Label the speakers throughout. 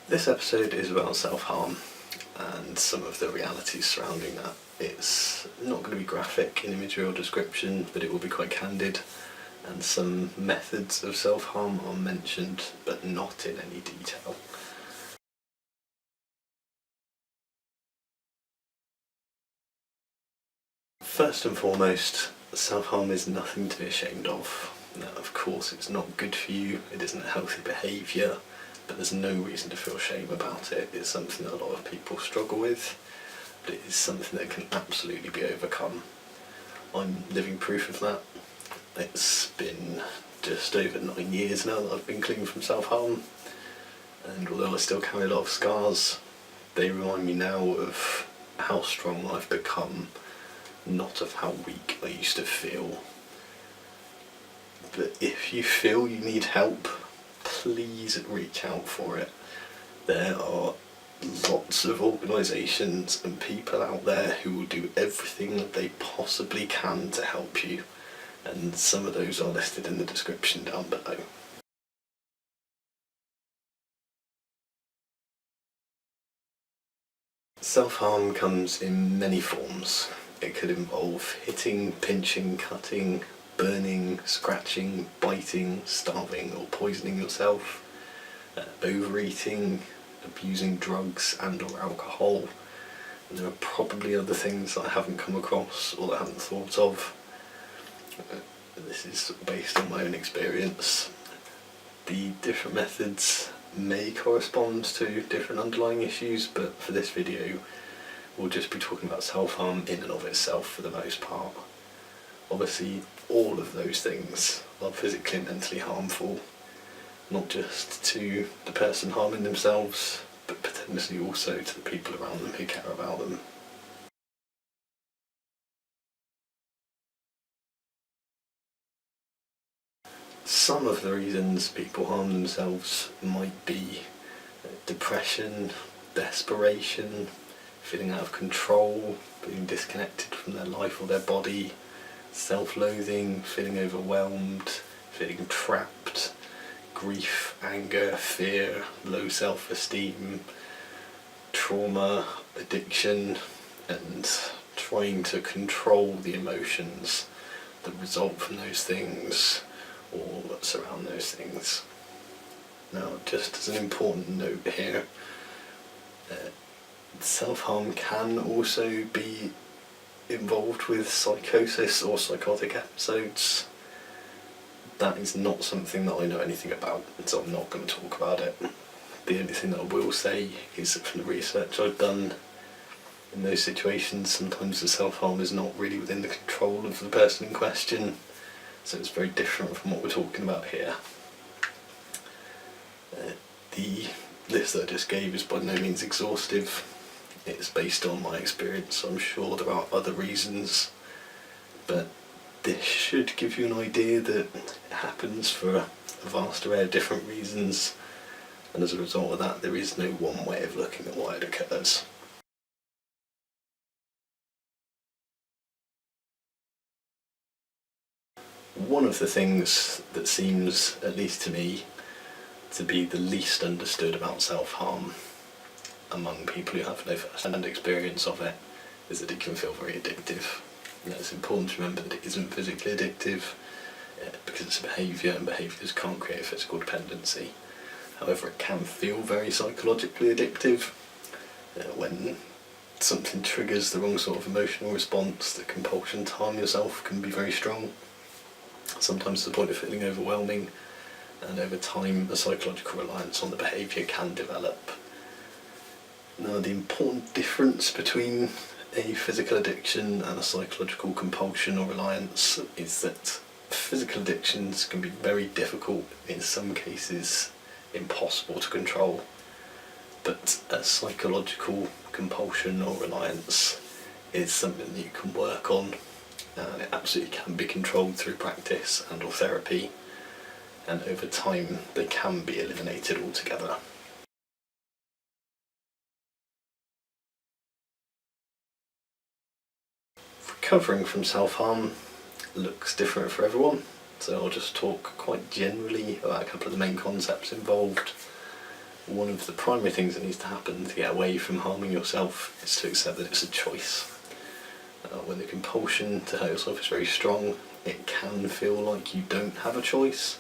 Speaker 1: This episode is about self-harm and some of the realities surrounding that. It's not going to be graphic in imagery or description, but it will be quite candid, and some methods of self-harm are mentioned, but not in any detail. First and foremost, self-harm is nothing to be ashamed of. Now, of course, it's not good for you, it isn't a healthy behaviour, but there's no reason to feel shame about it. It's something that a lot of people struggle with, but it is something that can absolutely be overcome. I'm living proof of that. It's been just over 9 years now that I've been clean from self-harm, and although I still carry a lot of scars, they remind me now of how strong I've become, not of how weak I used to feel. But if you feel you need help, please reach out for it. There are lots of organisations and people out there who will do everything that they possibly can to help you, and some of those are listed in the description down below. Self-harm comes in many forms. It could involve hitting, pinching, cutting, burning, scratching, biting, starving or poisoning yourself, overeating, abusing drugs and or alcohol. And there are probably other things that I haven't come across or that I haven't thought of. This is based on my own experience. The different methods may correspond to different underlying issues, but for this video we'll just be talking about self-harm in and of itself for the most part. Obviously all of those things are physically and mentally harmful, not just to the person harming themselves, but potentially also to the people around them who care about them. Some of the reasons people harm themselves might be depression, desperation, feeling out of control, being disconnected from their life or their body, self-loathing, feeling overwhelmed, feeling trapped, grief, anger, fear, low self-esteem, trauma, addiction, and trying to control the emotions that result from those things or that surround those things. Now, just as an important note here, self-harm can also be involved with psychosis or psychotic episodes. That is not something that I know anything about, so I'm not going to talk about it. The only thing that I will say is that from the research I've done, in those situations sometimes the self-harm is not really within the control of the person in question, so it's very different from what we're talking about here. The list that I just gave is by no means exhaustive. It's based on my experience, so I'm sure there are other reasons, but this should give you an idea that it happens for a vast array of different reasons, and as a result of that there is no one way of looking at why it occurs. One of the things that seems, at least to me, to be the least understood about self-harm among people who have no first-hand experience of it is that it can feel very addictive. Now, it's important to remember that it isn't physically addictive because it's a behaviour, and behaviours can't create physical dependency. However, it can feel very psychologically addictive when something triggers the wrong sort of emotional response. The compulsion to harm yourself can be very strong, sometimes to the point of feeling overwhelming, and over time a psychological reliance on the behaviour can develop. Now, the important difference between a physical addiction and a psychological compulsion or reliance is that physical addictions can be very difficult, in some cases impossible to control, but a psychological compulsion or reliance is something that you can work on, and it absolutely can be controlled through practice and or therapy, and over time they can be eliminated altogether. Recovering from self-harm looks different for everyone, so I'll just talk quite generally about a couple of the main concepts involved. one of the primary things that needs to happen to get away from harming yourself is to accept that it's a choice. When the compulsion to hurt yourself is very strong, it can feel like you don't have a choice,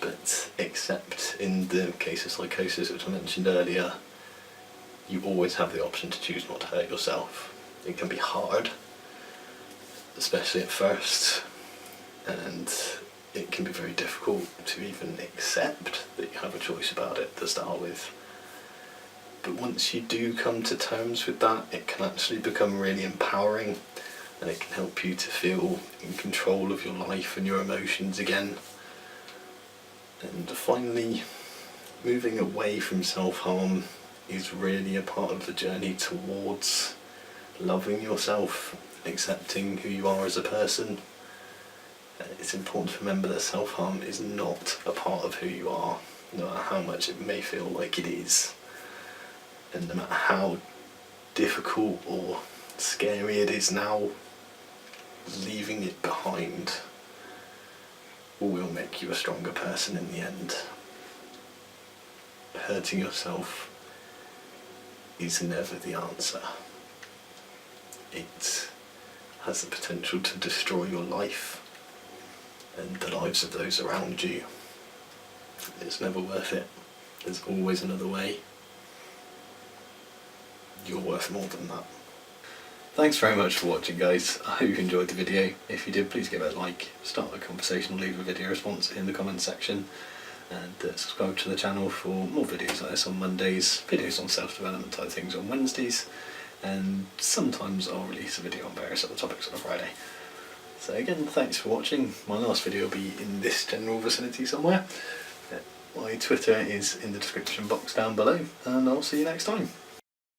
Speaker 1: but except in the case of psychosis, which I mentioned earlier, you always have the option to choose not to hurt yourself. It can be hard, especially at first, and it can be very difficult to even accept that you have a choice about it to start with. But once you do come to terms with that, it can actually become really empowering, and it can help you to feel in control of your life and your emotions again. And finally, moving away from self-harm is really a part of the journey towards loving yourself, accepting who you are as a person. It's important to remember that self-harm is not a part of who you are, no matter how much it may feel like it is. And no matter how difficult or scary it is now, leaving it behind will make you a stronger person in the end. Hurting yourself is never the answer. It has the potential to destroy your life and the lives of those around you. It's never worth it. There's always another way. You're worth more than that. Thanks very much for watching, guys. I hope you enjoyed the video. If you did, please give it a like, start a conversation, leave a video response in the comments section, and subscribe to the channel for more videos like this on Mondays, videos on self-development type things on Wednesdays, and sometimes I'll release a video on various other topics on a Friday. So again, thanks for watching. My last video will be in this general vicinity somewhere. My Twitter is in the description box down below, and I'll see you next time.